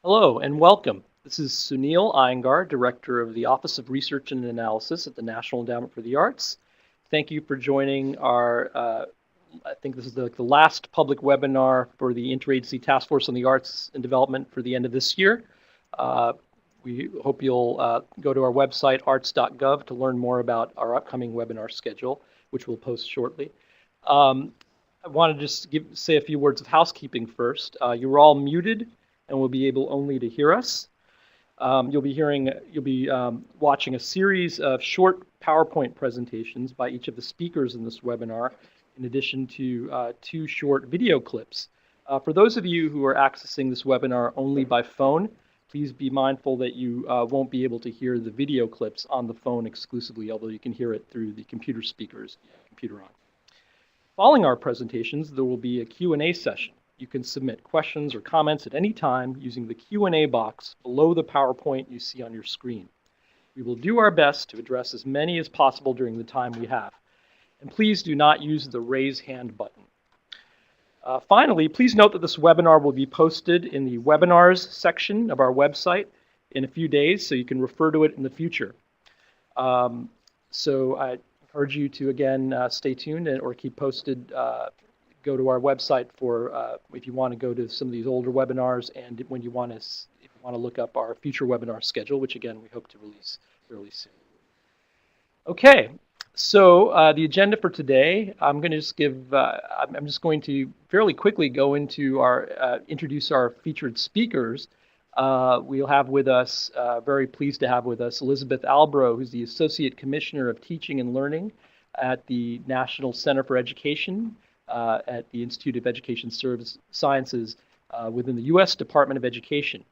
Hello and welcome. This is Sunil Iyengar, Director of the Office of Research and Analysis at the National Endowment for the Arts. Thank you for joining our, I think this is the last public webinar for the Interagency Task Force on the Arts and Development for the end of this year. We hope you'll go to our website, arts.gov, to learn more about our upcoming webinar schedule, which we'll post shortly. I want to just say a few words of housekeeping first. You're all muted and will be able only to hear us. You'll be watching a series of short PowerPoint presentations by each of the speakers in this webinar, in addition to 2 short video clips. For those of you who are accessing this webinar only by phone, please be mindful that you won't be able to hear the video clips on the phone exclusively, although you can hear it through the computer speakers, computer on. Following our presentations, there will be a Q&A session. You can submit questions or comments at any time using the Q&A box below the PowerPoint you see on your screen. We will do our best to address as many as possible during the time we have. And please do not use the raise hand button. Finally, please note that this webinar will be posted in the webinars section of our website in a few days, so you can refer to it in the future. So I encourage you to, again, stay tuned or keep posted. Go to our website for if you want to go to some of these older webinars, and when you want to look up our future webinar schedule, which again we hope to release fairly soon. Okay, so the agenda for today, I'm going to just give. I'm just going to fairly quickly go into our introduce our featured speakers. We'll have with us, very pleased to have with us, Elizabeth Albro, who's the Associate Commissioner of Teaching and Learning at the National Center for Education at the Institute of Education Sciences within the U.S. Department of Education.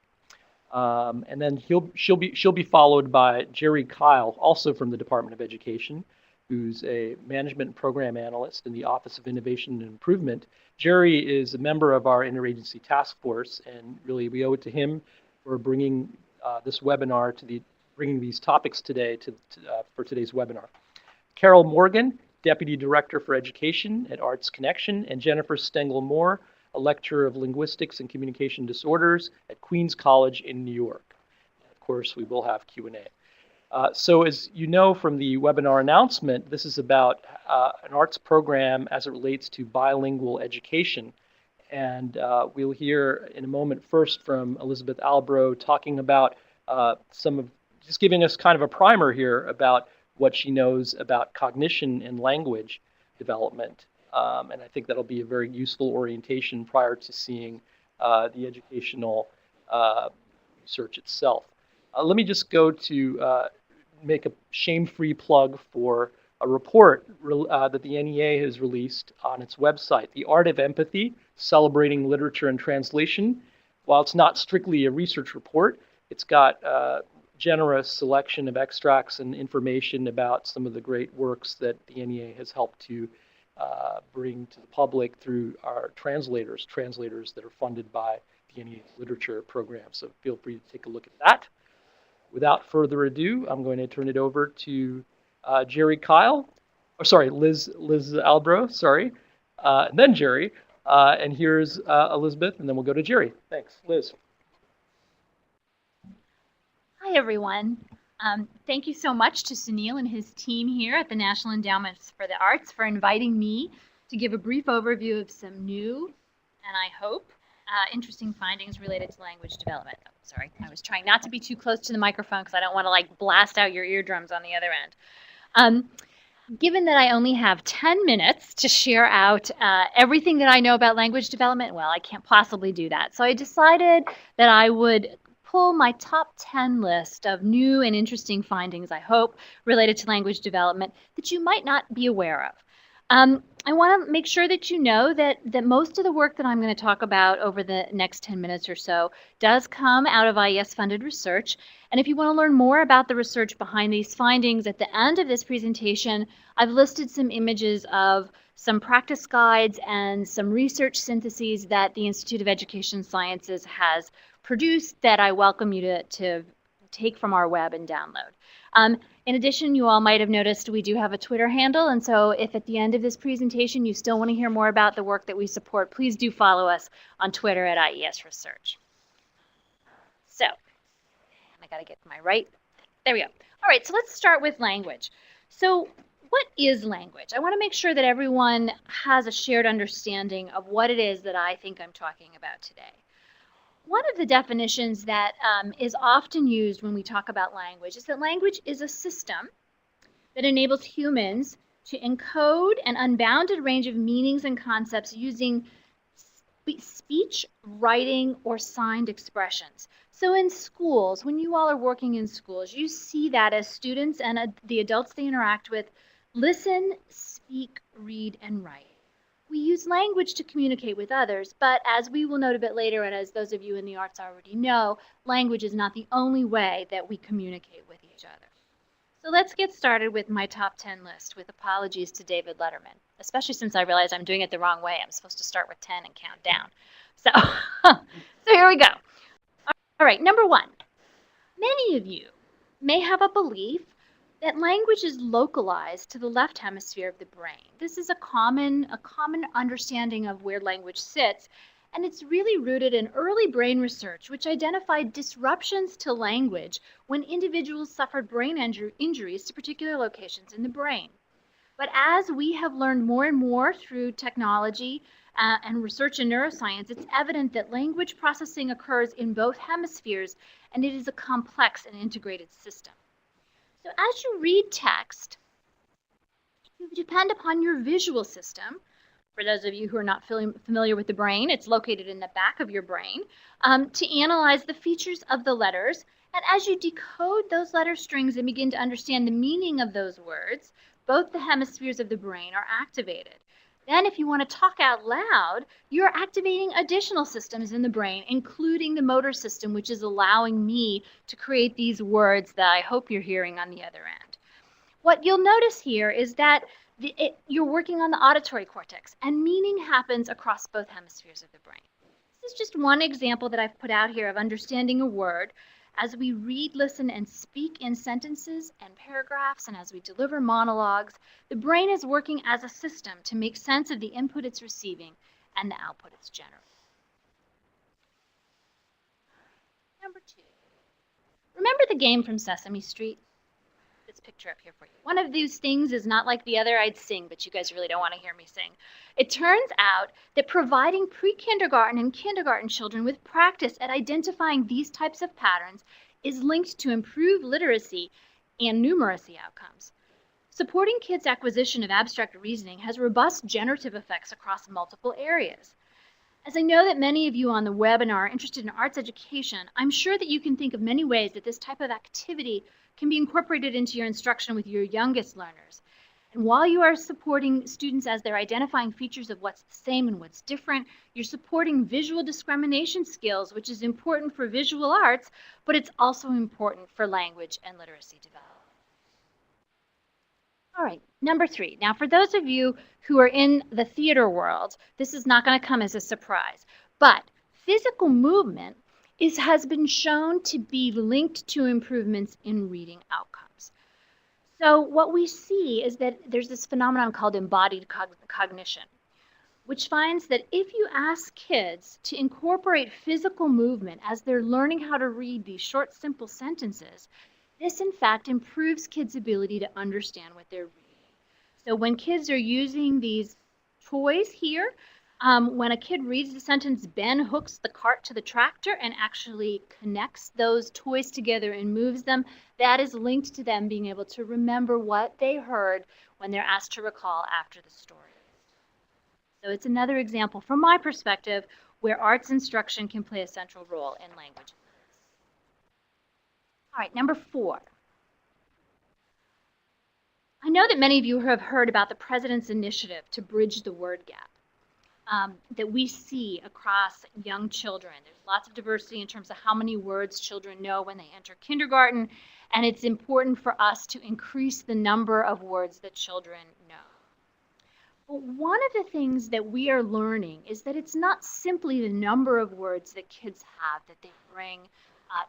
And then she'll be followed by Jerry Kyle, also from the Department of Education, who's a management program analyst in the Office of Innovation and Improvement. Jerry is a member of our Interagency Task Force, and really we owe it to him for bringing this webinar bringing these topics today for today's webinar. Carol Morgan, Deputy Director for Education at ArtsConnection, and Jennifer Stengel-Mohr, a lecturer of linguistics and communication disorders at Queens College in New York. And of course, we will have Q&A. So as you know from the webinar announcement, this is about an arts program as it relates to bilingual education. And we'll hear in a moment first from Elizabeth Albro talking about just giving us kind of a primer here about what she knows about cognition and language development. And I think that'll be a very useful orientation prior to seeing the educational research itself. Let me just go to make a shame-free plug for a report that the NEA has released on its website, The Art of Empathy, Celebrating Literature and Translation. While it's not strictly a research report, it's got generous selection of extracts and information about some of the great works that the NEA has helped to bring to the public through our translators that are funded by the NEA's literature program. So feel free to take a look at that. Without further ado, I'm going to turn it over to Jerry Kyle, Liz Albro, sorry, and then Jerry, and here's Elizabeth, and then we'll go to Jerry. Thanks, Liz. Hi, everyone. Thank you so much to Sunil and his team here at the National Endowments for the Arts for inviting me to give a brief overview of some new, and I hope, interesting findings related to language development. Oh, sorry, I was trying not to be too close to the microphone because I don't want to blast out your eardrums on the other end. Given that I only have 10 minutes to share out everything that I know about language development, well, I can't possibly do that. So I decided that I would pull my top 10 list of new and interesting findings, I hope, related to language development that you might not be aware of. I want to make sure that you know that most of the work that I'm going to talk about over the next 10 minutes or so does come out of IES-funded research. And if you want to learn more about the research behind these findings, at the end of this presentation, I've listed some images of some practice guides and some research syntheses that the Institute of Education Sciences has produced that I welcome you to take from our web and download. In addition, you all might have noticed we do have a Twitter handle, and so if at the end of this presentation you still want to hear more about the work that we support, please do follow us on Twitter at IES Research. got to get my right. There we go. All right, so let's start with language. So what is language? I want to make sure that everyone has a shared understanding of what it is that I think I'm talking about today. One of the definitions that is often used when we talk about language is that language is a system that enables humans to encode an unbounded range of meanings and concepts using speech, writing, or signed expressions. So in schools, when you all are working in schools, you see that as students and the adults they interact with listen, speak, read, and write. We use language to communicate with others, but as we will note a bit later, and as those of you in the arts already know, language is not the only way that we communicate with each other. So let's get started with my top 10 list, with apologies to David Letterman, especially since I realize I'm doing it the wrong way. I'm supposed to start with 10 and count down. So, so here we go. All right, number 1. Many of you may have a belief that language is localized to the left hemisphere of the brain. This is a common understanding of where language sits, and it's really rooted in early brain research, which identified disruptions to language when individuals suffered brain injuries to particular locations in the brain. But as we have learned more and more through technology and research in neuroscience, it's evident that language processing occurs in both hemispheres, and it is a complex and integrated system. So as you read text, you depend upon your visual system. For those of you who are not familiar with the brain, it's located in the back of your brain, to analyze the features of the letters. And as you decode those letter strings and begin to understand the meaning of those words, both the hemispheres of the brain are activated. Then if you want to talk out loud, you're activating additional systems in the brain, including the motor system, which is allowing me to create these words that I hope you're hearing on the other end. What you'll notice here is that you're working on the auditory cortex, and meaning happens across both hemispheres of the brain. This is just one example that I've put out here of understanding a word. As we read, listen, and speak in sentences and paragraphs, and as we deliver monologues, the brain is working as a system to make sense of the input it's receiving and the output it's generating. Number 2. Remember the game from Sesame Street? This picture up here for you. One of these things is not like the other. I'd sing, but you guys really don't want to hear me sing. It turns out that providing pre-kindergarten and kindergarten children with practice at identifying these types of patterns is linked to improved literacy and numeracy outcomes. Supporting kids' acquisition of abstract reasoning has robust generative effects across multiple areas. As I know that many of you on the webinar are interested in arts education, I'm sure that you can think of many ways that this type of activity can be incorporated into your instruction with your youngest learners. And while you are supporting students as they're identifying features of what's the same and what's different, you're supporting visual discrimination skills, which is important for visual arts, but it's also important for language and literacy development. All right, number 3. Now, for those of you who are in the theater world, this is not going to come as a surprise, but physical movement has been shown to be linked to improvements in reading outcomes. So what we see is that there's this phenomenon called embodied cognition, which finds that if you ask kids to incorporate physical movement as they're learning how to read these short, simple sentences, this in fact improves kids' ability to understand what they're reading. So when kids are using these toys here, when a kid reads the sentence, Ben hooks the cart to the tractor and actually connects those toys together and moves them, that is linked to them being able to remember what they heard when they're asked to recall after the story. So it's another example from my perspective where arts instruction can play a central role in language. All right, number 4. I know that many of you have heard about the President's initiative to bridge the word gap. That we see across young children. There's lots of diversity in terms of how many words children know when they enter kindergarten, and it's important for us to increase the number of words that children know. But one of the things that we are learning is that it's not simply the number of words that kids have that they bring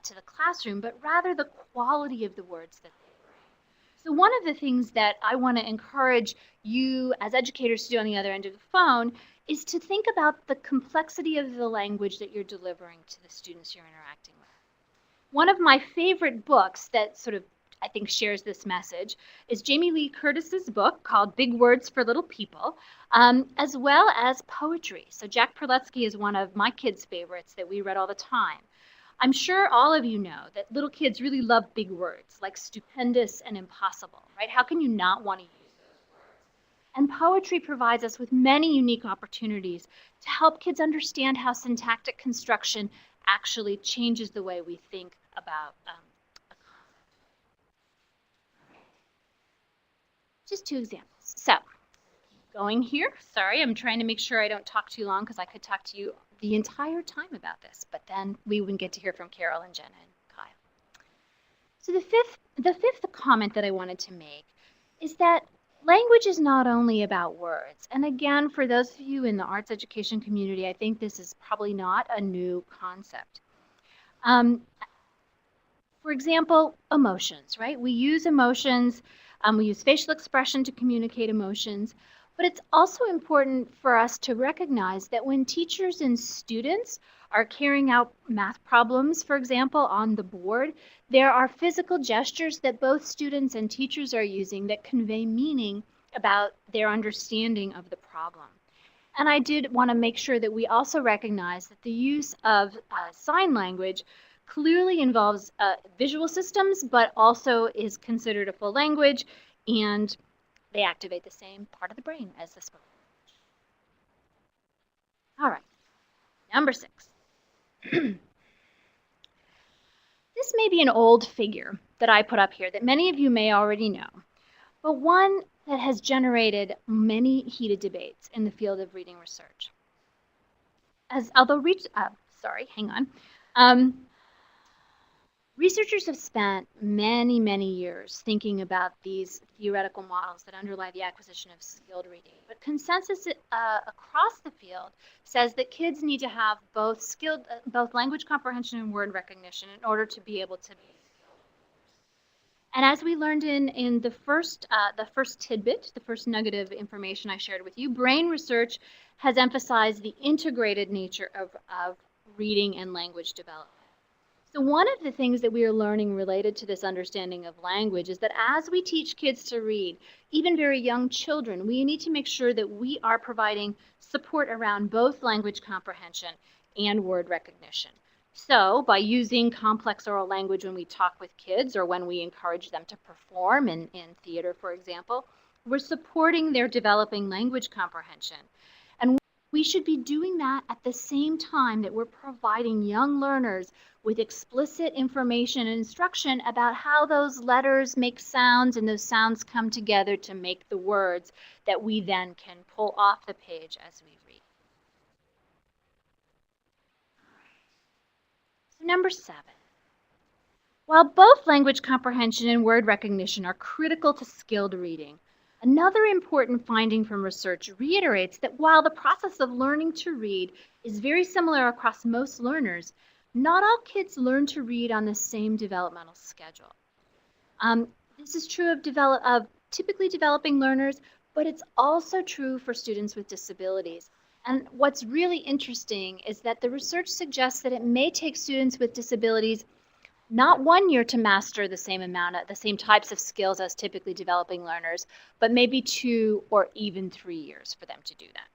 to the classroom, but rather the quality of the words that they bring. So one of the things that I want to encourage you as educators to do on the other end of the phone is to think about the complexity of the language that you're delivering to the students you're interacting with. One of my favorite books that sort of, I think, shares this message is Jamie Lee Curtis's book called Big Words for Little People, as well as poetry. So Jack Perletsky is one of my kids' favorites that we read all the time. I'm sure all of you know that little kids really love big words like stupendous and impossible, right? How can you not want to use those words? And poetry provides us with many unique opportunities to help kids understand how syntactic construction actually changes the way we think about a concept. Just two examples. So, going here. Sorry, I'm trying to make sure I don't talk too long because I could talk to you the entire time about this, but then we wouldn't get to hear from Carol and Jenna and Kyle. So the fifth comment that I wanted to make is that language is not only about words. And again, for those of you in the arts education community, I think this is probably not a new concept. For example, emotions, right? We use emotions, we use facial expression to communicate emotions, but it's also important for us to recognize that when teachers and students are carrying out math problems, for example, on the board, there are physical gestures that both students and teachers are using that convey meaning about their understanding of the problem. And I did want to make sure that we also recognize that the use of sign language clearly involves visual systems, but also is considered a full language, and they activate the same part of the brain as the spoken language. All right, number 6. This may be an old figure that I put up here that many of you may already know, but one that has generated many heated debates in the field of reading research. Researchers have spent many, many years thinking about these theoretical models that underlie the acquisition of skilled reading. But consensus across the field says that kids need to have both language comprehension and word recognition in order to be able to be skilled. And as we learned in the first tidbit, the first nugget of information I shared with you, brain research has emphasized the integrated nature of reading and language development. So one of the things that we are learning related to this understanding of language is that as we teach kids to read, even very young children, we need to make sure that we are providing support around both language comprehension and word recognition. So by using complex oral language when we talk with kids or when we encourage them to perform in theater, for example, we're supporting their developing language comprehension. And we should be doing that at the same time that we're providing young learners with explicit information and instruction about how those letters make sounds and those sounds come together to make the words that we then can pull off the page as we read. So number 7. While both language comprehension and word recognition are critical to skilled reading, another important finding from research reiterates that while the process of learning to read is very similar across most learners, not all kids learn to read on the same developmental schedule. This is true of typically developing learners, but it's also true for students with disabilities. And what's really interesting is that the research suggests that it may take students with disabilities not 1 year to master the same types of skills as typically developing learners, but maybe 2 or even 3 years for them to do that.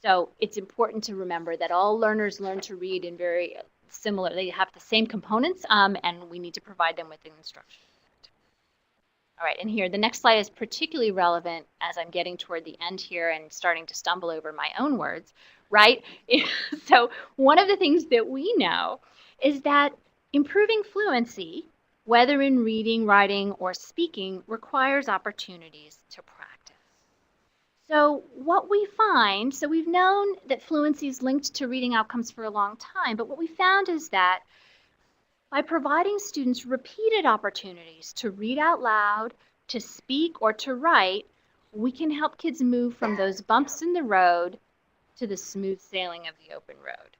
So it's important to remember that all learners learn to read in very similar, they have the same components, and we need to provide them with instruction. All right, and here, the next slide is particularly relevant as I'm getting toward the end here and starting to stumble over my own words, right? So one of the things that we know is that improving fluency, whether in reading, writing, or speaking, requires opportunities to practice. So what we find, so we've known that fluency is linked to reading outcomes for a long time, but what we found is that by providing students repeated opportunities to read out loud, to speak, or to write, we can help kids move from those bumps in the road to the smooth sailing of the open road.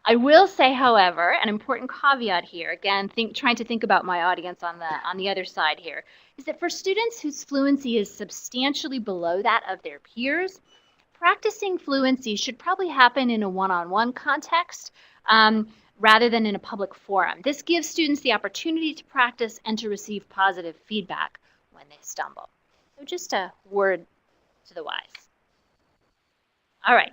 I will say, however, an important caveat here, again, trying to think about my audience on the other side here, is that for students whose fluency is substantially below that of their peers, practicing fluency should probably happen in a one-on-one context rather than in a public forum. This gives students the opportunity to practice and to receive positive feedback when they stumble. So just a word to the wise. All right.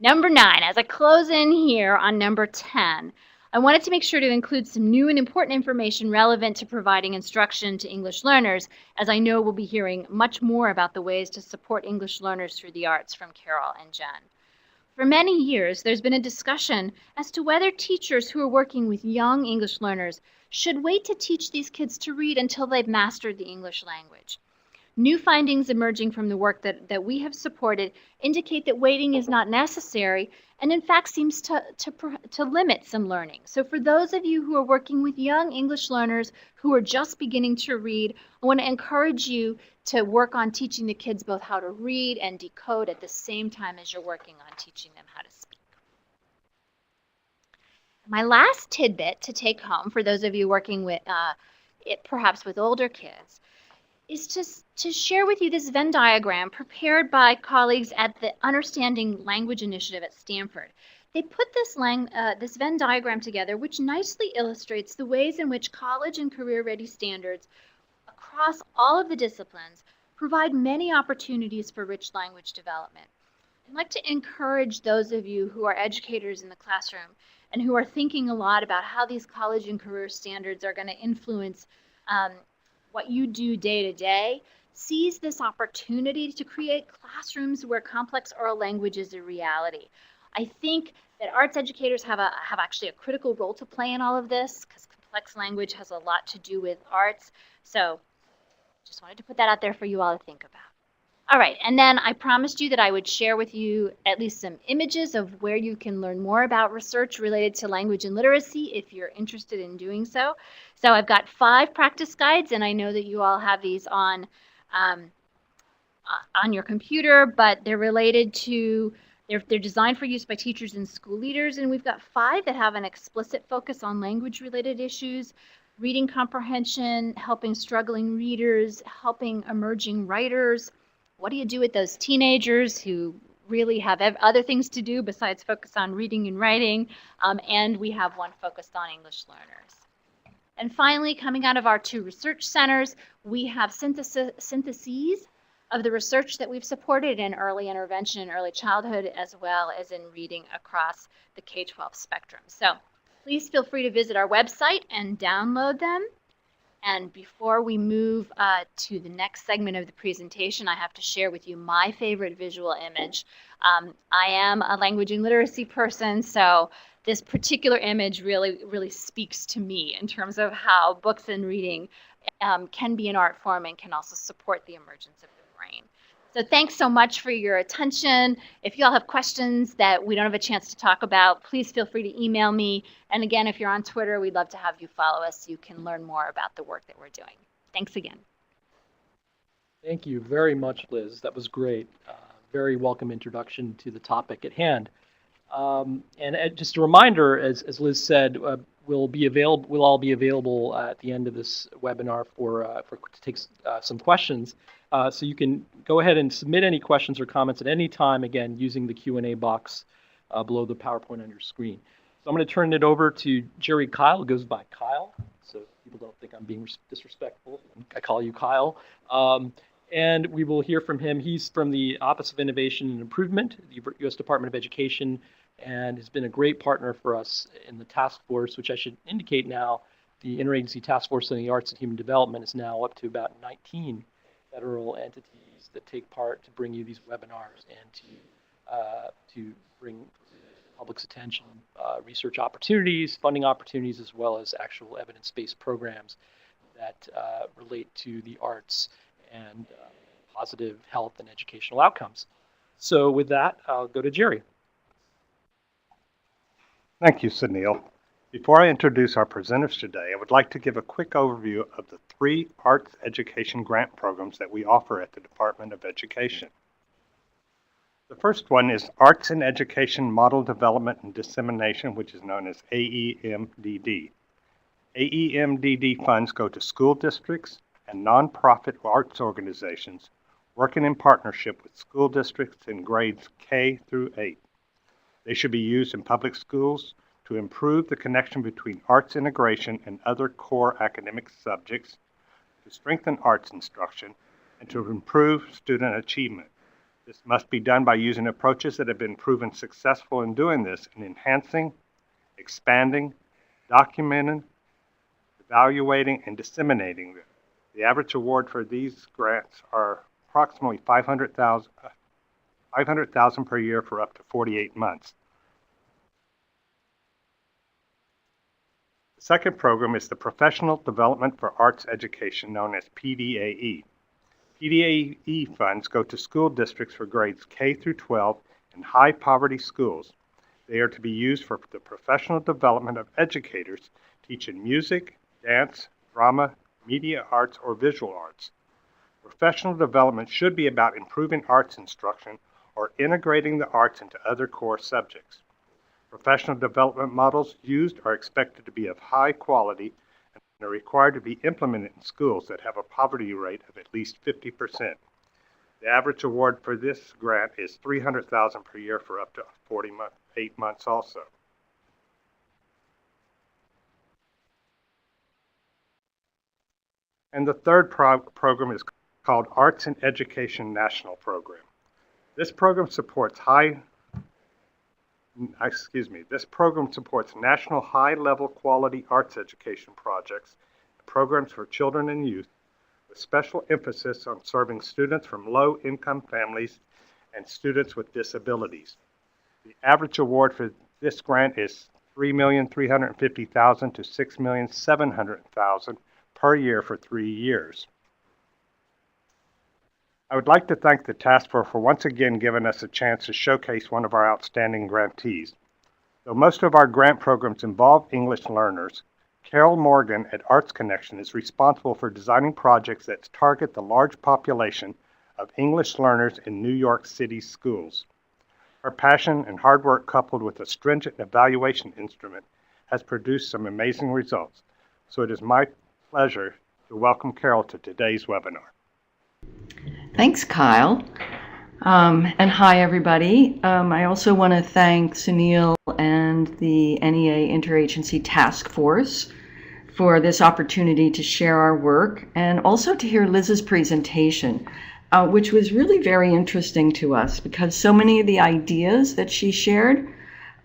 Number 9, as I close in here on number 10, I wanted to make sure to include some new and important information relevant to providing instruction to English learners, as I know we'll be hearing much more about the ways to support English learners through the arts from Carol and Jen. For many years, there's been a discussion as to whether teachers who are working with young English learners should wait to teach these kids to read until they've mastered the English language. New findings emerging from the work that we have supported indicate that waiting is not necessary and in fact seems to limit some learning. So for those of you who are working with young English learners who are just beginning to read, I want to encourage you to work on teaching the kids both how to read and decode at the same time as you're working on teaching them how to speak. My last tidbit to take home for those of you working with perhaps with older kids is to share with you this Venn diagram prepared by colleagues at the Understanding Language Initiative at Stanford. They put this Venn diagram together, which nicely illustrates the ways in which college and career-ready standards across all of the disciplines provide many opportunities for rich language development. I'd like to encourage those of you who are educators in the classroom and who are thinking a lot about how these college and career standards are going to influence what you do day to day, seize this opportunity to create classrooms where complex oral language is a reality. I think that arts educators have actually a critical role to play in all of this because complex language has a lot to do with arts. So just wanted to put that out there for you all to think about. All right, and then I promised you that I would share with you at least some images of where you can learn more about research related to language and literacy if you're interested in doing so. So I've got 5 practice guides, and I know that you all have these on your computer, but they're related to, they're designed for use by teachers and school leaders, and we've got 5 that have an explicit focus on language-related issues, reading comprehension, helping struggling readers, helping emerging writers. What do you do with those teenagers who really have other things to do besides focus on reading and writing? And we have one focused on English learners. And finally, coming out of our 2 research centers, we have syntheses of the research that we've supported in early intervention and early childhood, as well as in reading across the K-12 spectrum. So please feel free to visit our website and download them. And before we move to the next segment of the presentation, I have to share with you my favorite visual image. I am a language and literacy person, so this particular image really speaks to me in terms of how books and reading can be an art form and can also support the emergence of the brain. So thanks so much for your attention. If you all have questions that we don't have a chance to talk about, please feel free to email me. And again, if you're on Twitter, we'd love to have you follow us so you can learn more about the work that we're doing. Thanks again. Thank you very much, Liz. That was great. Very welcome introduction to the topic at hand. And just a reminder, as Liz said, we'll all be available at the end of this webinar to take some questions. So you can go ahead and submit any questions or comments at any time, again, using the Q&A box below the PowerPoint on your screen. So I'm going to turn it over to Jerry Kyle, who goes by Kyle, so people don't think I'm being disrespectful. I call you Kyle. And we will hear from him. He's from the Office of Innovation and Improvement, the U.S. Department of Education, and has been a great partner for us in the task force, which I should indicate now, the Interagency Task Force on the Arts and Human Development is now up to about 19 federal entities that take part to bring you these webinars and to bring the public's attention research opportunities, funding opportunities, as well as actual evidence-based programs that relate to the arts and positive health and educational outcomes. So with that, I'll go to Jerry. Thank you, Sunil. Before I introduce our presenters today, I would like to give a quick overview of the 3 arts education grant programs that we offer at the Department of Education. The first one is Arts in Education Model Development and Dissemination, which is known as AEMDD. AEMDD funds go to school districts and nonprofit arts organizations working in partnership with school districts in grades K through 8. They should be used in public schools to improve the connection between arts integration and other core academic subjects, to strengthen arts instruction, and to improve student achievement. This must be done by using approaches that have been proven successful in doing this in enhancing, expanding, documenting, evaluating, and disseminating them. The average award for these grants are approximately $500,000 per year for up to 48 months. The second program is the Professional Development for Arts Education, known as PDAE. PDAE funds go to school districts for grades K through 12 in high poverty schools. They are to be used for the professional development of educators teaching music, dance, drama, media arts, or visual arts. Professional development should be about improving arts instruction or integrating the arts into other core subjects. Professional development models used are expected to be of high quality and are required to be implemented in schools that have a poverty rate of at least 50%. The average award for this grant is $300,000 per year for up to 48 months also. And the third program is called Arts in Education National Program. This program supports national high-level quality arts education projects and programs for children and youth, with special emphasis on serving students from low-income families and students with disabilities. The average award for this grant is $3,350,000 to $6,700,000 per year for 3 years. I would like to thank the task force for once again giving us a chance to showcase one of our outstanding grantees. Though most of our grant programs involve English learners, Carol Morgan at ArtsConnection is responsible for designing projects that target the large population of English learners in New York City schools. Her passion and hard work, coupled with a stringent evaluation instrument, has produced some amazing results. So it is my pleasure to welcome Carol to today's webinar. Thanks, Kyle. And hi, everybody. I also want to thank Sunil and the NEA Interagency Task Force for this opportunity to share our work and also to hear Liz's presentation, which was really very interesting to us because so many of the ideas that she shared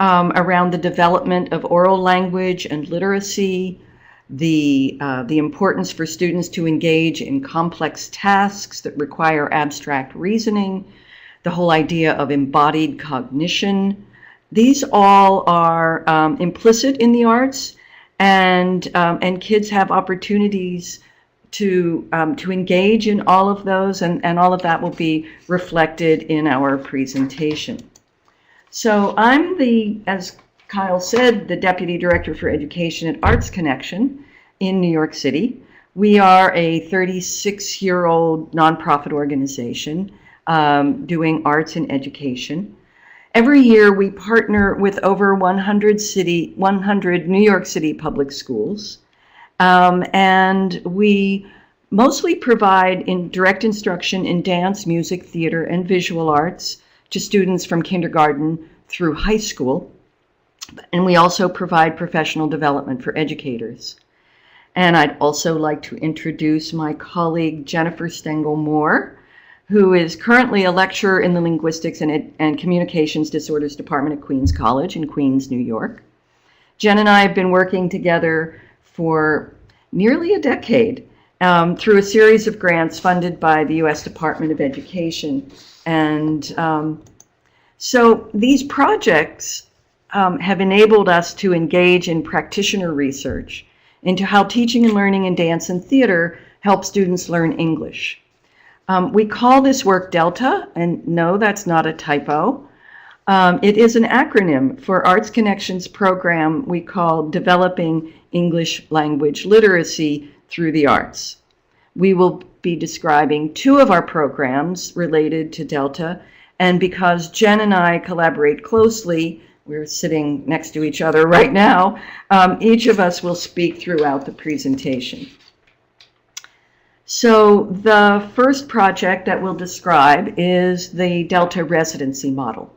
around the development of oral language and literacy, the importance for students to engage in complex tasks that require abstract reasoning, the whole idea of embodied cognition. These all are implicit in the arts, and kids have opportunities to engage in all of those, and all of that will be reflected in our presentation. So I'm as Kyle said, the Deputy Director for Education at ArtsConnection in New York City. We are a 36-year-old nonprofit organization doing arts in education. Every year we partner with over 100 New York City public schools, and we mostly provide direct instruction in dance, music, theater, and visual arts to students from kindergarten through high school. And we also provide professional development for educators. And I'd also like to introduce my colleague, Jennifer Stengel-Mohr, who is currently a lecturer in the Linguistics and Communications Disorders Department at Queens College in Queens, New York. Jen and I have been working together for nearly a decade through a series of grants funded by the U.S. Department of Education. And so these projects have enabled us to engage in practitioner research into how teaching and learning in dance and theater help students learn English. We call this work DELTA, and no, that's not a typo. It is an acronym for ArtsConnection's program we call Developing English Language Literacy Through the Arts. We will be describing two of our programs related to DELTA, and because Jen and I collaborate closely, we're sitting next to each other right now, each of us will speak throughout the presentation. So the first project that we'll describe is the DELTA residency model.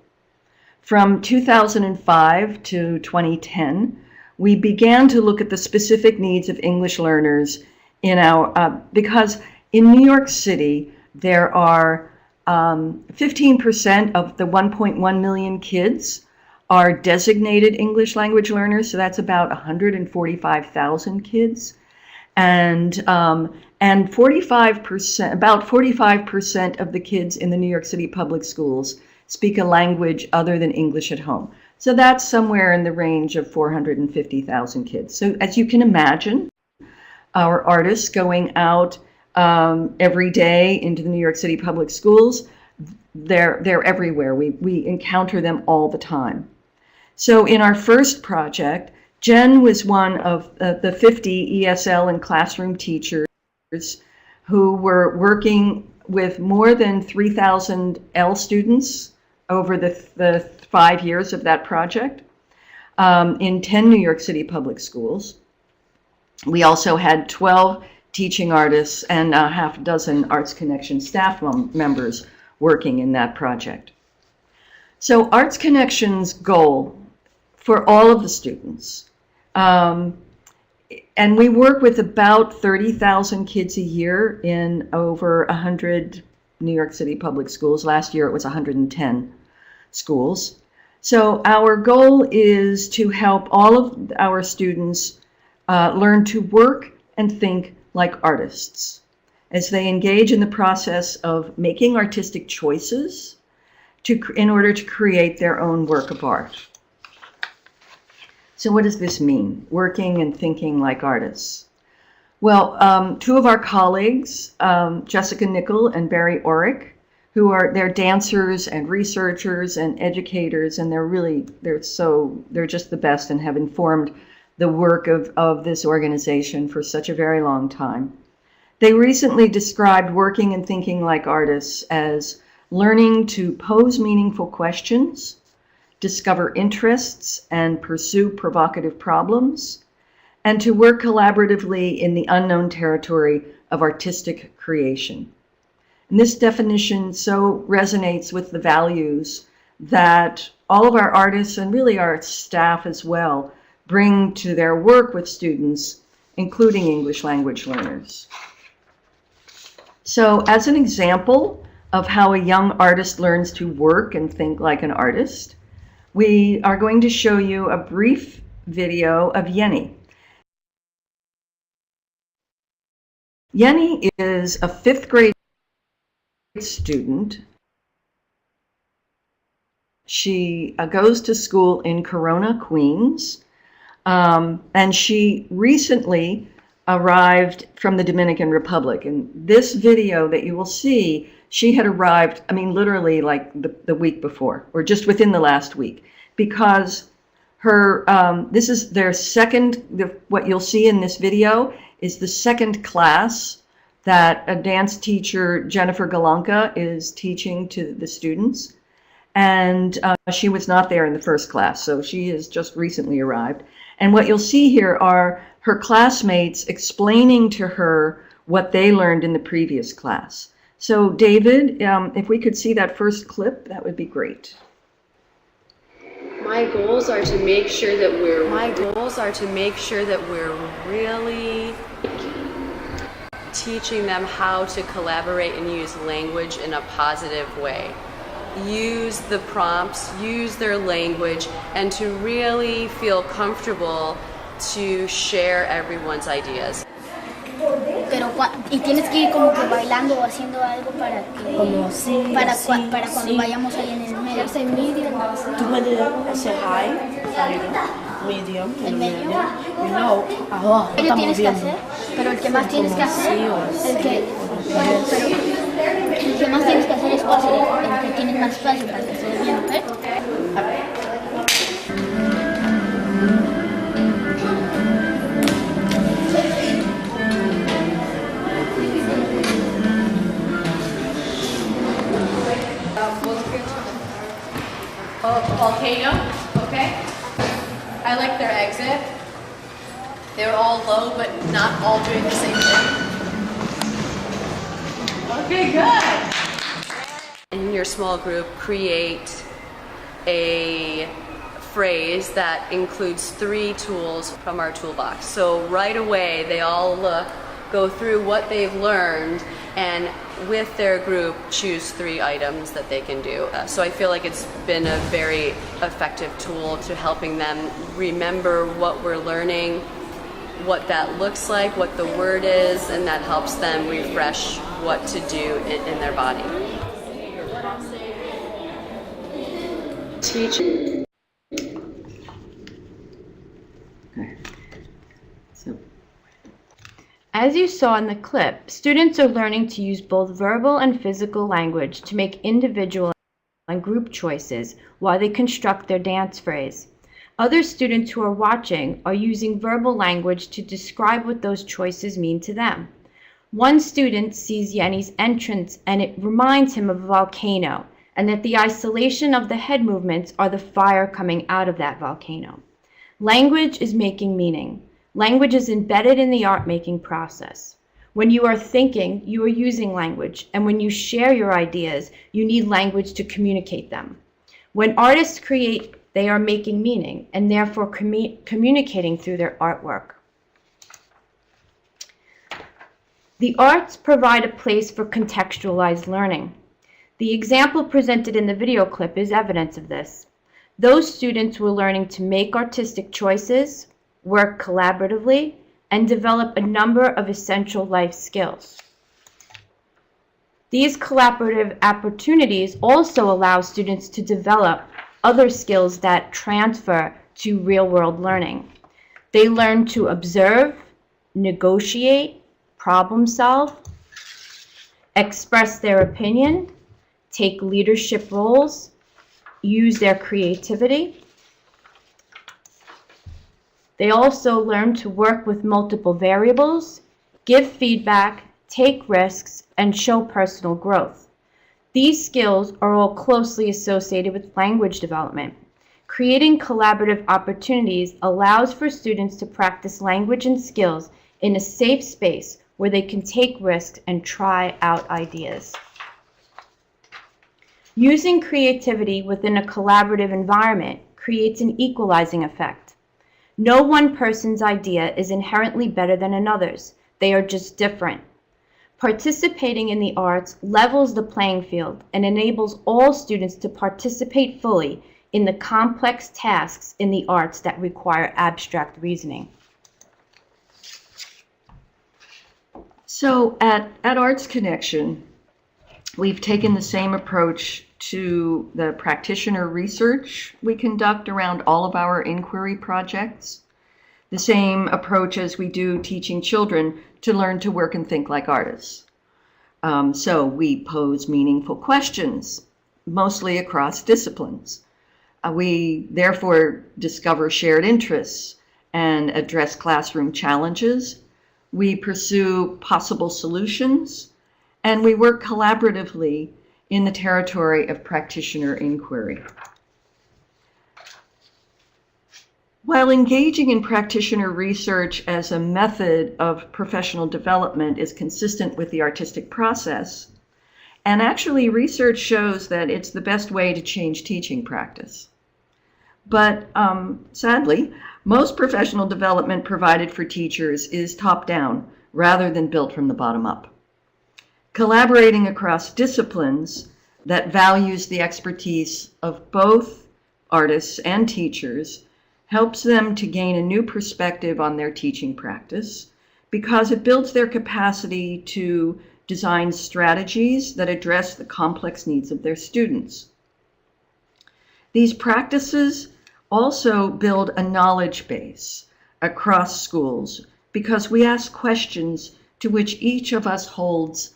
From 2005 to 2010, we began to look at the specific needs of English learners in our, because in New York City, there are 15% of the 1.1 million kids are designated English language learners, so that's about 145,000 kids. And 45%, about 45% of the kids in the New York City public schools speak a language other than English at home. So that's somewhere in the range of 450,000 kids. So as you can imagine, our artists going out every day into the New York City public schools, they're everywhere. We encounter them all the time. So in our first project, Jen was one of the 50 ESL and classroom teachers who were working with more than 3,000 L students over the 5 years of that project in 10 New York City public schools. We also had 12 teaching artists and a half dozen ArtsConnection staff members working in that project. So ArtsConnection's goal for all of the students, and we work with about 30,000 kids a year in over 100 New York City public schools. Last year it was 110 schools. So our goal is to help all of our students learn to work and think like artists as they engage in the process of making artistic choices in order to create their own work of art. So what does this mean, working and thinking like artists? Well, two of our colleagues, Jessica Nickel and Barry Orrick, they're dancers and researchers and educators, and they're just the best and have informed the work of this organization for such a very long time. They recently described working and thinking like artists as learning to pose meaningful questions, discover interests and pursue provocative problems, and to work collaboratively in the unknown territory of artistic creation. And this definition so resonates with the values that all of our artists and really our staff as well bring to their work with students, including English language learners. So as an example of how a young artist learns to work and think like an artist, we are going to show you a brief video of Yenny. Yenny is a 5th grade student. She goes to school in Corona, Queens, and she recently arrived from the Dominican Republic. And this video that you will see, she had arrived, I mean, literally like the week before, or just within the last week, because her, this is their what you'll see in this video is the second class that a dance teacher, Jennifer Galanka, is teaching to the students. And she was not there in the first class, so she has just recently arrived. And what you'll see here are her classmates explaining to her what they learned in the previous class. So David, if we could see that first clip, that would be great. My goals are to make sure that we're really teaching them how to collaborate and use language in a positive way. Use the prompts, use their language, and to really feel comfortable to share everyone's ideas. Y tienes que ir como que bailando o haciendo algo para que para cuando vayamos ahí en el medio. Tú puedes hacer high, medium, el medio. You know, ¿Qué tienes que hacer? Pero el que más tienes que hacer, el que más tienes que hacer es fácil, el que tienes más fácil para que se vea bien, ¿ok? Volcano, okay? I like their exit. They're all low, but not all doing the same thing. Okay, good. In your small group, create a phrase that includes 3 tools from our toolbox. So right away, they all go through what they've learned, and with their group choose 3 items that they can do. So I feel like it's been a very effective tool to helping them remember what we're learning, what that looks like, what the word is, and that helps them refresh what to do in their body. Teach. As you saw in the clip, students are learning to use both verbal and physical language to make individual and group choices while they construct their dance phrase. Other students who are watching are using verbal language to describe what those choices mean to them. One student sees Yenny's entrance and it reminds him of a volcano, and that the isolation of the head movements are the fire coming out of that volcano. Language is making meaning. Language is embedded in the art-making process. When you are thinking, you are using language, and when you share your ideas, you need language to communicate them. When artists create, they are making meaning, and therefore communicating through their artwork. The arts provide a place for contextualized learning. The example presented in the video clip is evidence of this. Those students were learning to make artistic choices, work collaboratively, and develop a number of essential life skills. These collaborative opportunities also allow students to develop other skills that transfer to real-world learning. They learn to observe, negotiate, problem solve, express their opinion, take leadership roles, use their creativity. They also learn to work with multiple variables, give feedback, take risks, and show personal growth. These skills are all closely associated with language development. Creating collaborative opportunities allows for students to practice language and skills in a safe space where they can take risks and try out ideas. Using creativity within a collaborative environment creates an equalizing effect. No one person's idea is inherently better than another's. They are just different. Participating in the arts levels the playing field and enables all students to participate fully in the complex tasks in the arts that require abstract reasoning. So at ArtsConnection, we've taken the same approach to the practitioner research we conduct around all of our inquiry projects, the same approach as we do teaching children to learn to work and think like artists. So we pose meaningful questions, mostly across disciplines. We therefore discover shared interests and address classroom challenges. We pursue possible solutions, and we work collaboratively in the territory of practitioner inquiry. While engaging in practitioner research as a method of professional development is consistent with the artistic process, and actually research shows that it's the best way to change teaching practice. But sadly, most professional development provided for teachers is top-down rather than built from the bottom up. Collaborating across disciplines that values the expertise of both artists and teachers helps them to gain a new perspective on their teaching practice because it builds their capacity to design strategies that address the complex needs of their students. These practices also build a knowledge base across schools because we ask questions to which each of us holds.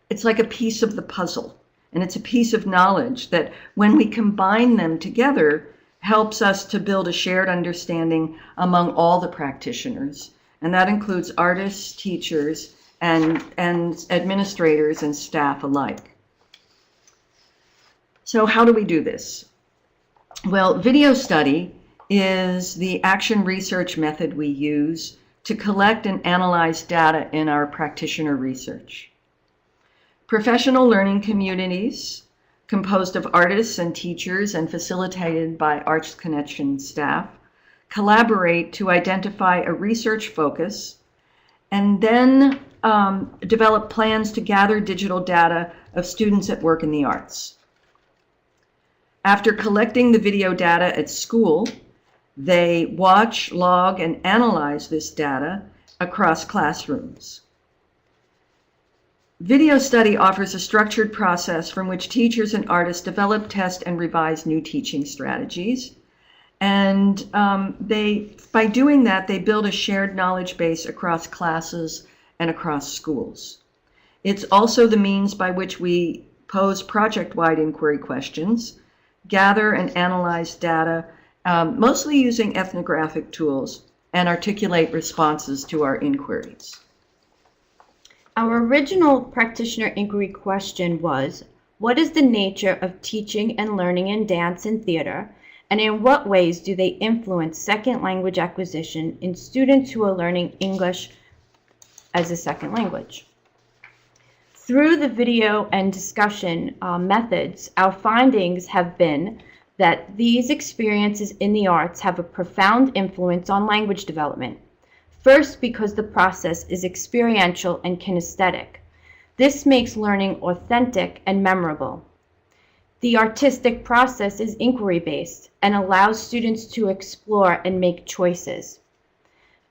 It's like a piece of the puzzle, and it's a piece of knowledge that when we combine them together helps us to build a shared understanding among all the practitioners, and that includes artists, teachers, and administrators and staff alike. So how do we do this? Well, video study is the action research method we use to collect and analyze data in our practitioner research. Professional learning communities composed of artists and teachers and facilitated by ArtsConnection staff, collaborate to identify a research focus, and then develop plans to gather digital data of students at work in the arts. After collecting the video data at school, they watch, log, and analyze this data across classrooms. Video study offers a structured process from which teachers and artists develop, test, and revise new teaching strategies. And by doing that, they build a shared knowledge base across classes and across schools. It's also the means by which we pose project-wide inquiry questions, gather and analyze data, mostly using ethnographic tools, and articulate responses to our inquiries. Our original practitioner inquiry question was, what is the nature of teaching and learning in dance and theater, and in what ways do they influence second language acquisition in students who are learning English as a second language? Through the video and discussion methods, our findings have been that these experiences in the arts have a profound influence on language development. First, because the process is experiential and kinesthetic. This makes learning authentic and memorable. The artistic process is inquiry-based and allows students to explore and make choices.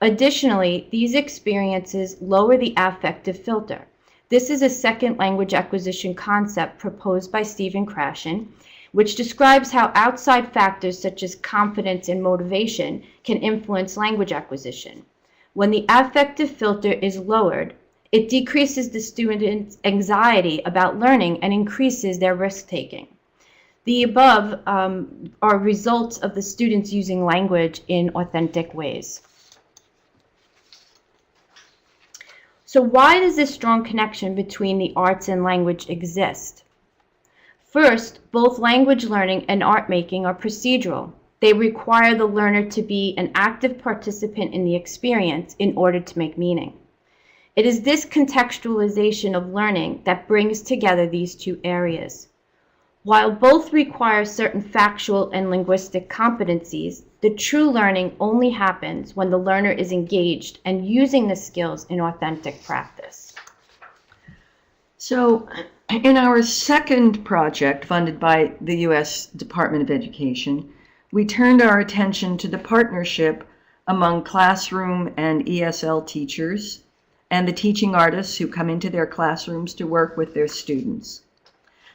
Additionally, these experiences lower the affective filter. This is a second language acquisition concept proposed by Stephen Krashen, which describes how outside factors such as confidence and motivation can influence language acquisition. When the affective filter is lowered, it decreases the student's anxiety about learning and increases their risk-taking. The above are results of the students using language in authentic ways. So why does this strong connection between the arts and language exist? First, both language learning and art making are procedural. They require the learner to be an active participant in the experience in order to make meaning. It is this contextualization of learning that brings together these two areas. While both require certain factual and linguistic competencies, the true learning only happens when the learner is engaged and using the skills in authentic practice. So, in our second project funded by the U.S. Department of Education, we turned our attention to the partnership among classroom and ESL teachers and the teaching artists who come into their classrooms to work with their students.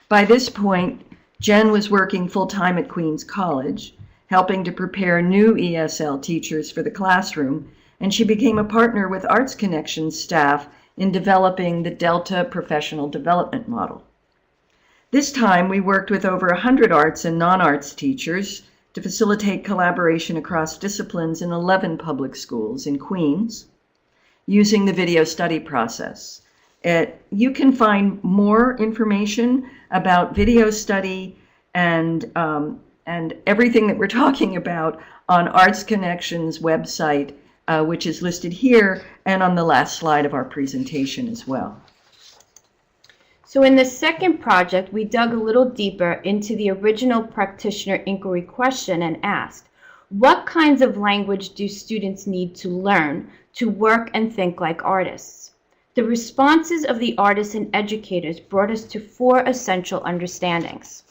By this point, Jen was working full-time at Queens College, helping to prepare new ESL teachers for the classroom, and she became a partner with ArtsConnection staff in developing the DELTA professional development model. This time, we worked with over 100 arts and non-arts teachers to facilitate collaboration across disciplines in 11 public schools in Queens, using the video study process. You can find more information about video study and everything that we're talking about on ArtsConnection's website, which is listed here and on the last slide of our presentation as well. So in the second project, we dug a little deeper into the original practitioner inquiry question and asked, what kinds of language do students need to learn to work and think like artists? The responses of the artists and educators brought us to 4 essential understandings.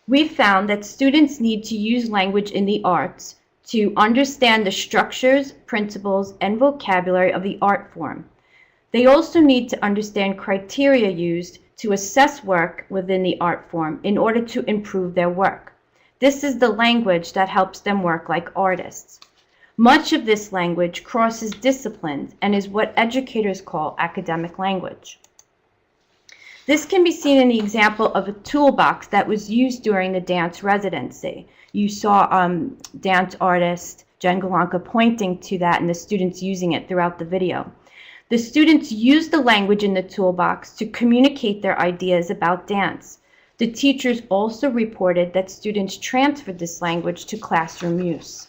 We found that students need to use language in the arts to understand the structures, principles, and vocabulary of the art form. They also need to understand criteria used to assess work within the art form in order to improve their work. This is the language that helps them work like artists. Much of this language crosses disciplines and is what educators call academic language. This can be seen in the example of a toolbox that was used during the dance residency. You saw dance artist Jen Galanka pointing to that and the students using it throughout the video. The students used the language in the toolbox to communicate their ideas about dance. The teachers also reported that students transferred this language to classroom use.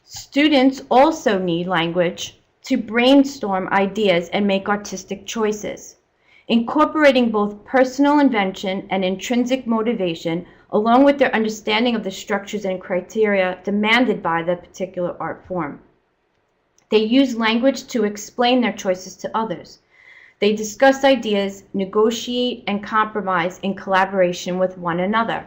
Students also need language to brainstorm ideas and make artistic choices. incorporating both personal invention and intrinsic motivation, along with their understanding of the structures and criteria demanded by the particular art form. They use language to explain their choices to others. They discuss ideas, negotiate, and compromise in collaboration with one another.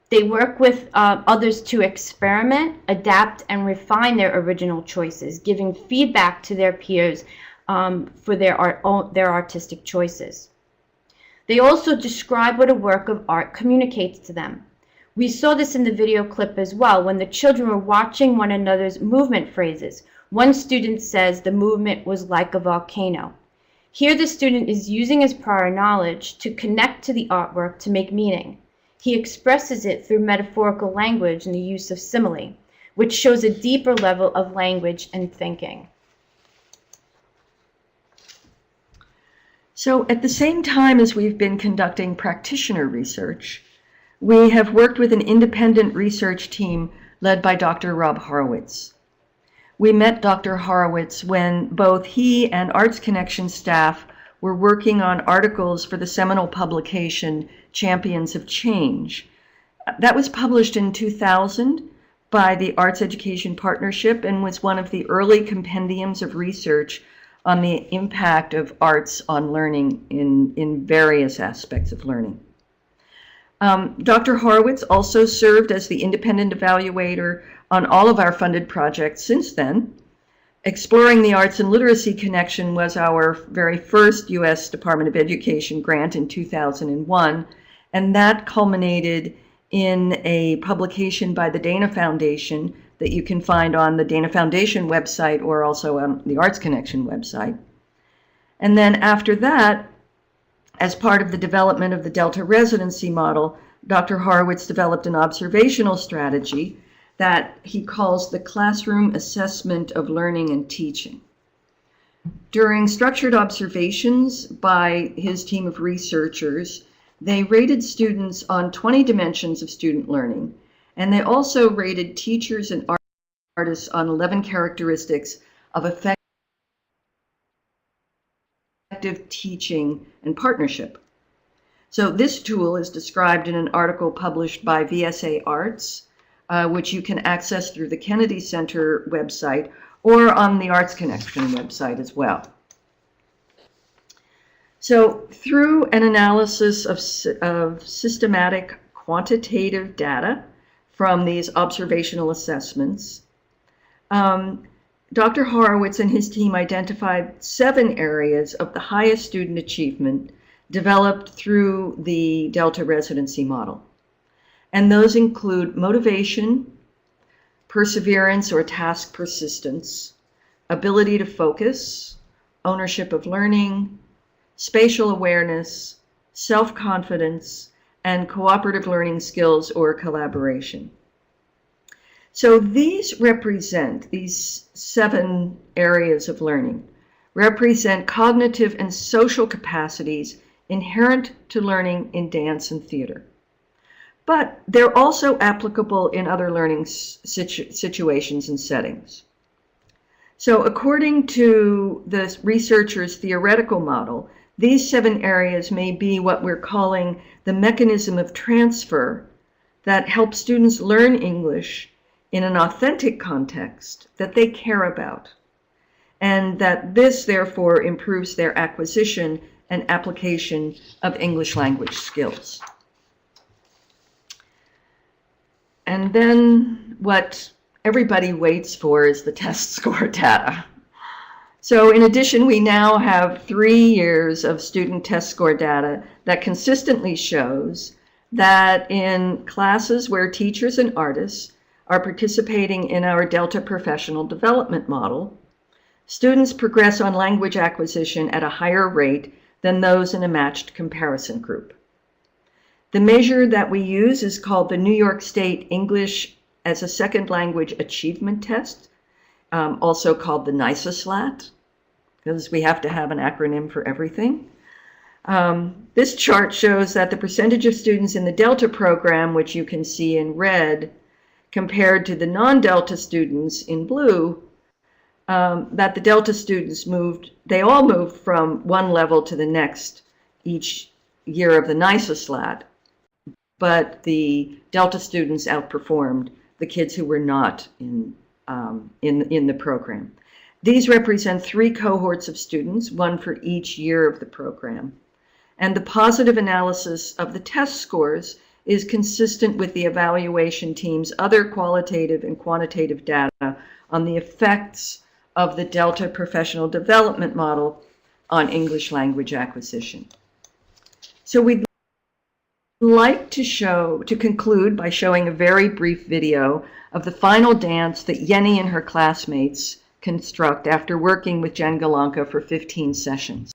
They work with others to experiment, adapt, and refine their original choices, giving feedback to their peers for their artistic choices. They also describe what a work of art communicates to them. We saw this in the video clip as well when the children were watching one another's movement phrases. One student says the movement was like a volcano. Here the student is using his prior knowledge to connect to the artwork to make meaning. He expresses it through metaphorical language and the use of simile, which shows a deeper level of language and thinking. So at the same time as we've been conducting practitioner research, we have worked with an independent research team led by Dr. Rob Horowitz. We met Dr. Horowitz when both he and ArtsConnection staff were working on articles for the seminal publication Champions of Change. That was published in 2000 by the Arts Education Partnership and was one of the early compendiums of research on the impact of arts on learning in various aspects of learning. Dr. Horowitz also served as the independent evaluator on all of our funded projects since then. Exploring the Arts and Literacy Connection was our very first U.S. Department of Education grant in 2001, and that culminated in a publication by the Dana Foundation that you can find on the Dana Foundation website or also on the ArtsConnection website. And then after that, as part of the development of the Delta residency model, Dr. Horowitz developed an observational strategy that he calls the classroom assessment of learning and teaching. During structured observations by his team of researchers, they rated students on 20 dimensions of student learning, and they also rated teachers and artists on 11 characteristics of effective teaching and partnership. So this tool is described in an article published by VSA Arts, which you can access through the Kennedy Center website or on the ArtsConnection website as well. So through an analysis of systematic quantitative data from these observational assessments, Dr. Horowitz and his team identified 7 areas of the highest student achievement developed through the Delta residency model. And those include motivation, perseverance or task persistence, ability to focus, ownership of learning, spatial awareness, self-confidence, and cooperative learning skills or collaboration. So these 7 areas of learning represent cognitive and social capacities inherent to learning in dance and theater. But they're also applicable in other learning situations and settings. So according to the researchers' theoretical model, these 7 areas may be what we're calling the mechanism of transfer that helps students learn English in an authentic context that they care about, and that this therefore improves their acquisition and application of English language skills. And then what everybody waits for is the test score data. So in addition, we now have 3 years of student test score data that consistently shows that in classes where teachers and artists are participating in our Delta professional development model, students progress on language acquisition at a higher rate than those in a matched comparison group. The measure that we use is called the New York State English as a Second Language Achievement Test, also called the NYSESLAT, because we have to have an acronym for everything. This chart shows that the percentage of students in the Delta program, which you can see in red, compared to the non-Delta students in blue, that the Delta students they all moved from one level to the next each year of the NYSA slat, but the Delta students outperformed the kids who were not in the program. These represent 3 cohorts of students, one for each year of the program. And the positive analysis of the test scores is consistent with the evaluation team's other qualitative and quantitative data on the effects of the Delta professional development model on English language acquisition. So we'd like to conclude by showing a very brief video of the final dance that Yenny and her classmates construct after working with Jen Galanka for 15 sessions.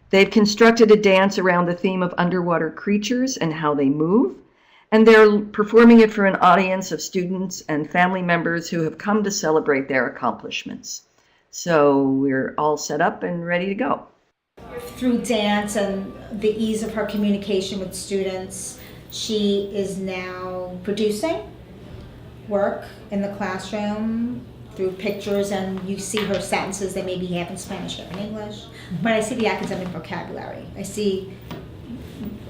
They've constructed a dance around the theme of underwater creatures and how they move, and they're performing it for an audience of students and family members who have come to celebrate their accomplishments. So we're all set up and ready to go. Through dance and the ease of her communication with students, she is now producing work in the classroom through pictures, and you see her sentences. They may be half in Spanish, half in English, but I see the academic vocabulary. I see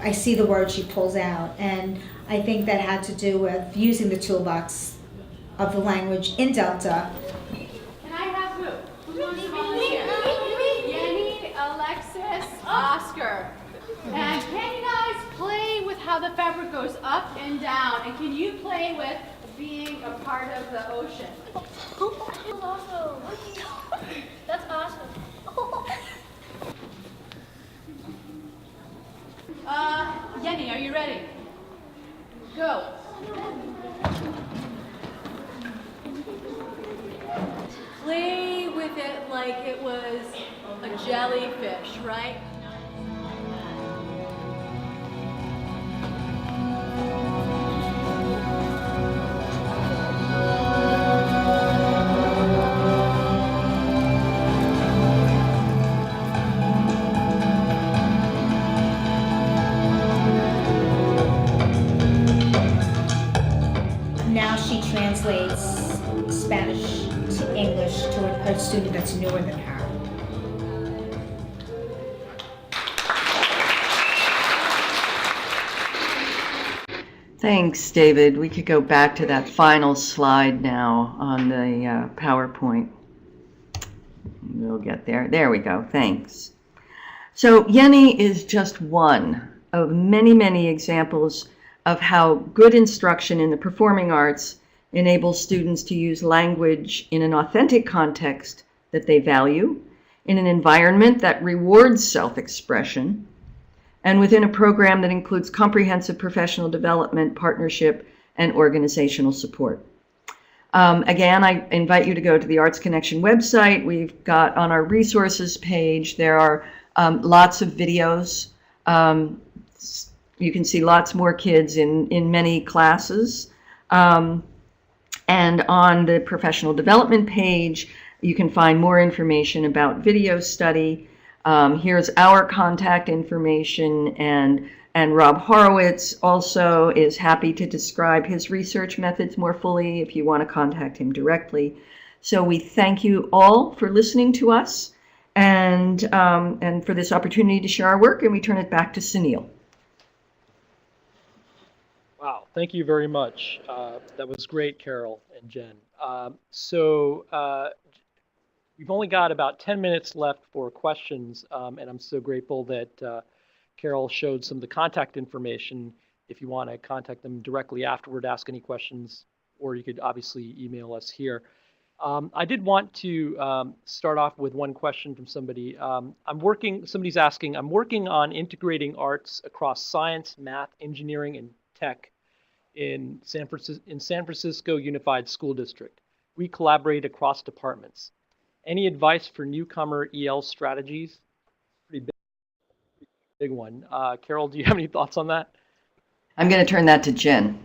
the words she pulls out, and I think that had to do with using the toolbox of the language in Delta. Can I have who? Who wants to volunteer? Yenny, Alexis, Oscar. And can you guys play with how the fabric goes up and down? And can you play with being a part of the ocean? Awesome. That's awesome. Yenny, are you ready? Go. Play with it like it was a jellyfish, right? Now she translates Spanish to English to a student that's newer than her. Thanks, David. We could go back to that final slide now on the PowerPoint. We'll get there. There we go. Thanks. So Yenny is just one of many, many examples of how good instruction in the performing arts enables students to use language in an authentic context that they value, in an environment that rewards self-expression, and within a program that includes comprehensive professional development, partnership, and organizational support. Again, I invite you to go to the ArtsConnection website. We've got on our resources page, there are lots of videos. You can see lots more kids in many classes. And on the professional development page, you can find more information about video study. Here's our contact information, and Rob Horowitz also is happy to describe his research methods more fully if you want to contact him directly. So we thank you all for listening to us and for this opportunity to share our work, and we turn it back to Sunil. Wow, thank you very much. That was great, Carol and Jen. We've only got about 10 minutes left for questions, and I'm so grateful that Carol showed some of the contact information if you want to contact them directly afterward, ask any questions, or you could obviously email us here. I did want to start off with one question from somebody. Somebody's asking, I'm working on integrating arts across science, math, engineering, and tech in San Francisco Unified School District. We collaborate across departments. Any advice for newcomer EL strategies? Pretty big one. Carol, do you have any thoughts on that? I'm going to turn that to Jen.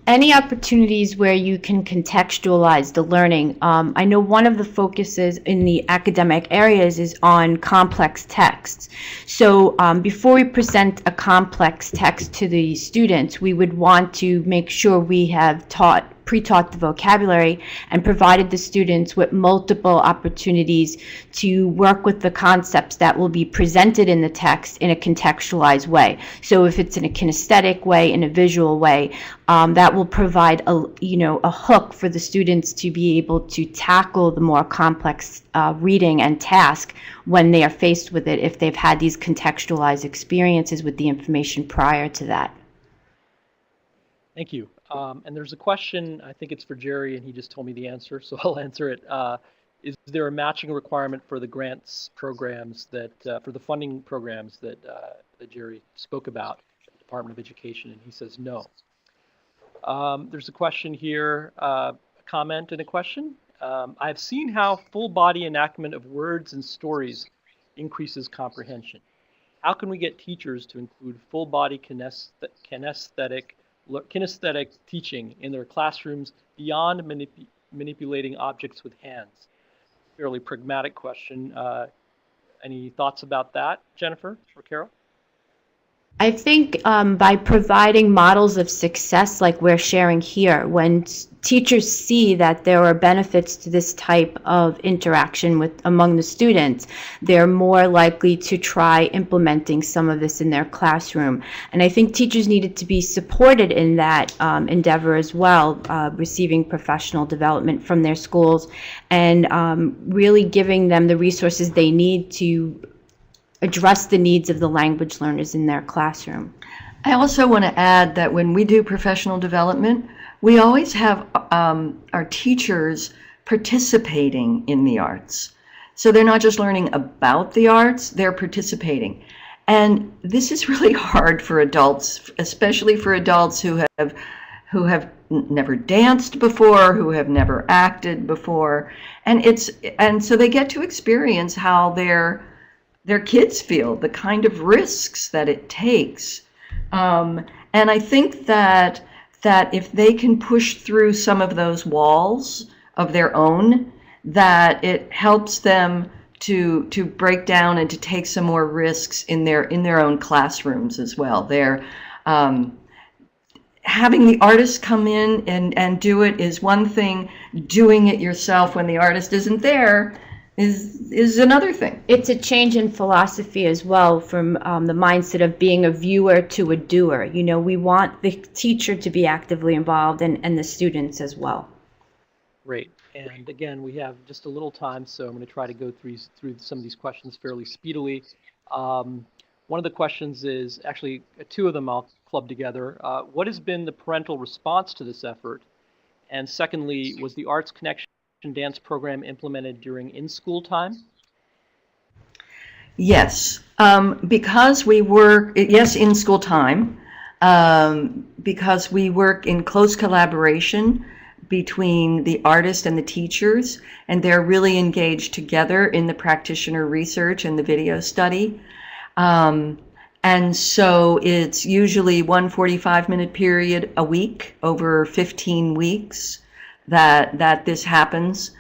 Any opportunities where you can contextualize the learning. I know one of the focuses in the academic areas is on complex texts. So before we present a complex text to the students, we would want to make sure we have taught pre-taught the vocabulary and provided the students with multiple opportunities to work with the concepts that will be presented in the text in a contextualized way. So if it's in a kinesthetic way, in a visual way, that will provide a hook for the students to be able to tackle the more complex reading and task when they are faced with it, if they've had these contextualized experiences with the information prior to that. Thank you. And there's a question, I think it's for Jerry, and he just told me the answer, so I'll answer it. Is there a matching requirement for the grants programs that, for the funding programs that Jerry spoke about at the Department of Education? And he says no. There's a question here, a comment and a question. I've seen how full body enactment of words and stories increases comprehension. How can we get teachers to include full body kinesthetic teaching in their classrooms beyond manipulating objects with hands? Fairly pragmatic question. Any thoughts about that, Jennifer or Carol? I think by providing models of success like we're sharing here, when teachers see that there are benefits to this type of interaction among the students, they're more likely to try implementing some of this in their classroom. And I think teachers needed to be supported in that endeavor as well, receiving professional development from their schools and really giving them the resources they need to address the needs of the language learners in their classroom. I also want to add that when we do professional development, we always have our teachers participating in the arts. So they're not just learning about the arts, they're participating. And this is really hard for adults, especially for adults who have never danced before, who have never acted before. And so they get to experience how their kids feel, the kind of risks that it takes. And I think that if they can push through some of those walls of their own, that it helps them to break down and to take some more risks in their own classrooms as well. They're having the artist come in and do it is one thing. Doing it yourself when the artist isn't there is another thing. It's a change in philosophy as well from the mindset of being a viewer to a doer. You know, we want the teacher to be actively involved and the students as well. Great. And again, we have just a little time, so I'm going to try to go through some of these questions fairly speedily. One of the questions is, actually two of them I'll club together. What has been the parental response to this effort? And secondly, was the ArtsConnection dance program implemented during in-school time? Yes, because we work, yes, in-school time, because we work in close collaboration between the artist and the teachers, and they're really engaged together in the practitioner research and the video study. And so it's usually one 45-minute period a week over 15 weeks that this happens.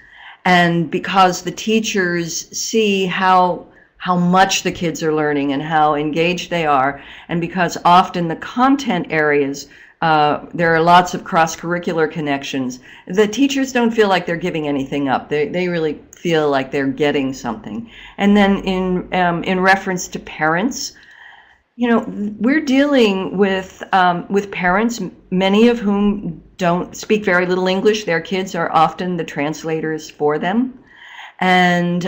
And because the teachers see how much the kids are learning and how engaged they are, and because often the content areas, there are lots of cross-curricular connections, the teachers don't feel like they're giving anything up. They really feel like they're getting something. And then in reference to parents, you know, we're dealing with parents, many of whom don't speak very little English. Their kids are often the translators for them, and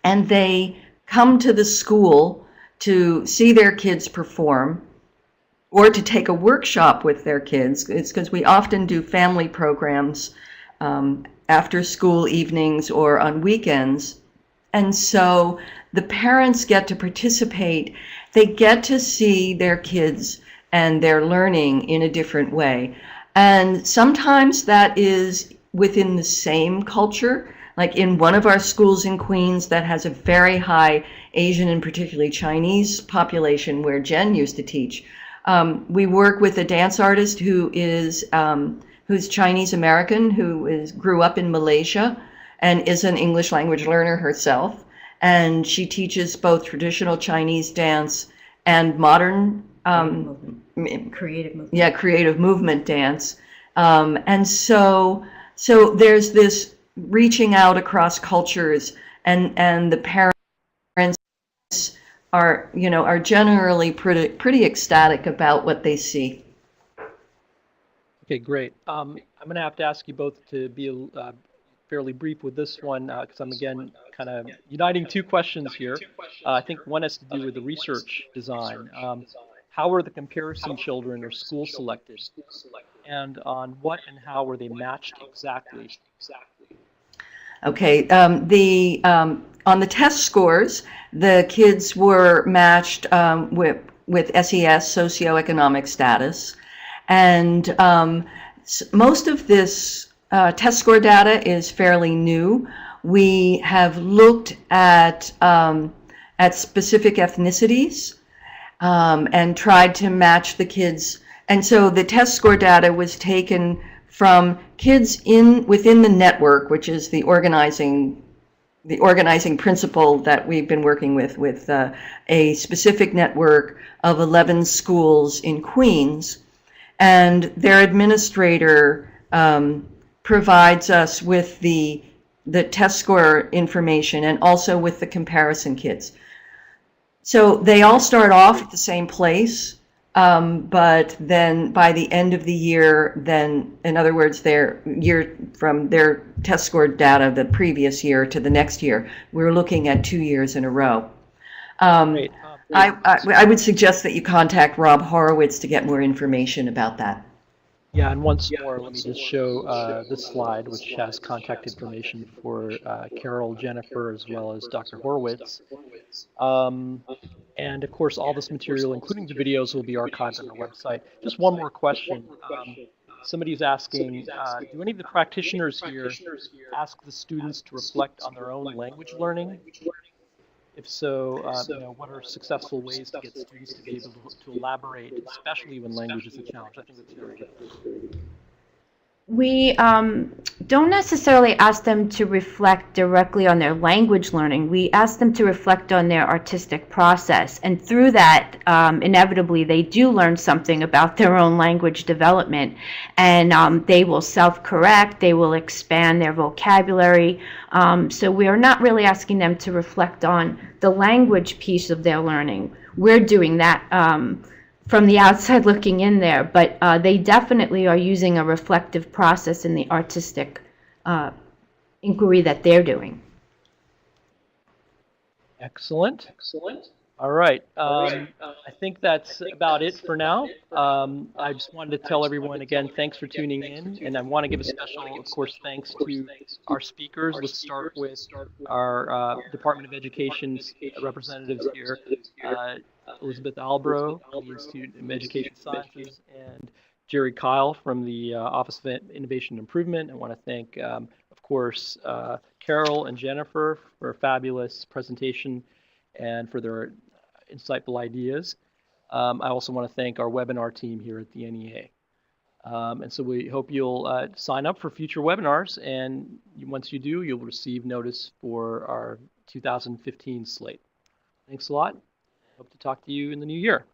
they come to the school to see their kids perform, or to take a workshop with their kids. It's because we often do family programs after school evenings or on weekends, and so the parents get to participate. They get to see their kids and their learning in a different way. And sometimes that is within the same culture. Like in one of our schools in Queens that has a very high Asian and particularly Chinese population where Jen used to teach. We work with a dance artist who's Chinese American, who grew up in Malaysia and is an English language learner herself. And she teaches both traditional Chinese dance and modern creative movement dance. And so there's this reaching out across cultures, and the parents are generally pretty ecstatic about what they see. Okay, great. I'm going to have to ask you both to be fairly brief with this one because I'm again kind of uniting two questions here. I think one has to do with the research design. How were the comparison children or schools selected? And on what and how were they matched exactly? Okay, on the test scores, the kids were matched with SES, socioeconomic status, and most of this test score data is fairly new. We have looked at specific ethnicities and tried to match the kids. And so the test score data was taken from kids within the network, which is the organizing principle that we've been working with a specific network of 11 schools in Queens. And their administrator provides us with the test score information and also with the comparison kids. So they all start off at the same place, but then by the end of the year, then in other words, from their test score data the previous year to the next year, we're looking at 2 years in a row. I would suggest that you contact Rob Horowitz to get more information about that. Yeah, and once more, let me just show this slide, which has contact information for Carol, Jennifer, as well as Dr. Horowitz. And of course, all this material, including the videos, will be archived on our website. Just one more question. Somebody's asking, do any of the practitioners here ask the students to reflect on their own language learning? If so, what are successful ways to get students to be able to elaborate, especially when language is a challenge? I think that's very good. We don't necessarily ask them to reflect directly on their language learning. We ask them to reflect on their artistic process. And through that, inevitably, they do learn something about their own language development. And they will self-correct, they will expand their vocabulary. So we are not really asking them to reflect on the language piece of their learning. We're doing that from the outside looking in there, but they definitely are using a reflective process in the artistic inquiry that they're doing. Excellent. All right. I think that's about it for now. I just wanted to tell everyone again, thanks for tuning in. And I want to give a special, of course, thanks to our speakers. Let's start with our Department of Education's representatives here. Elizabeth Albro, from the Institute of Education Sciences, and Jerry Kyle from the Office of Innovation and Improvement. I want to thank, of course, Carol and Jennifer for a fabulous presentation and for their insightful ideas. I also want to thank our webinar team here at the NEA. And so we hope you'll sign up for future webinars, and once you do, you'll receive notice for our 2015 slate. Thanks a lot. Hope to talk to you in the new year.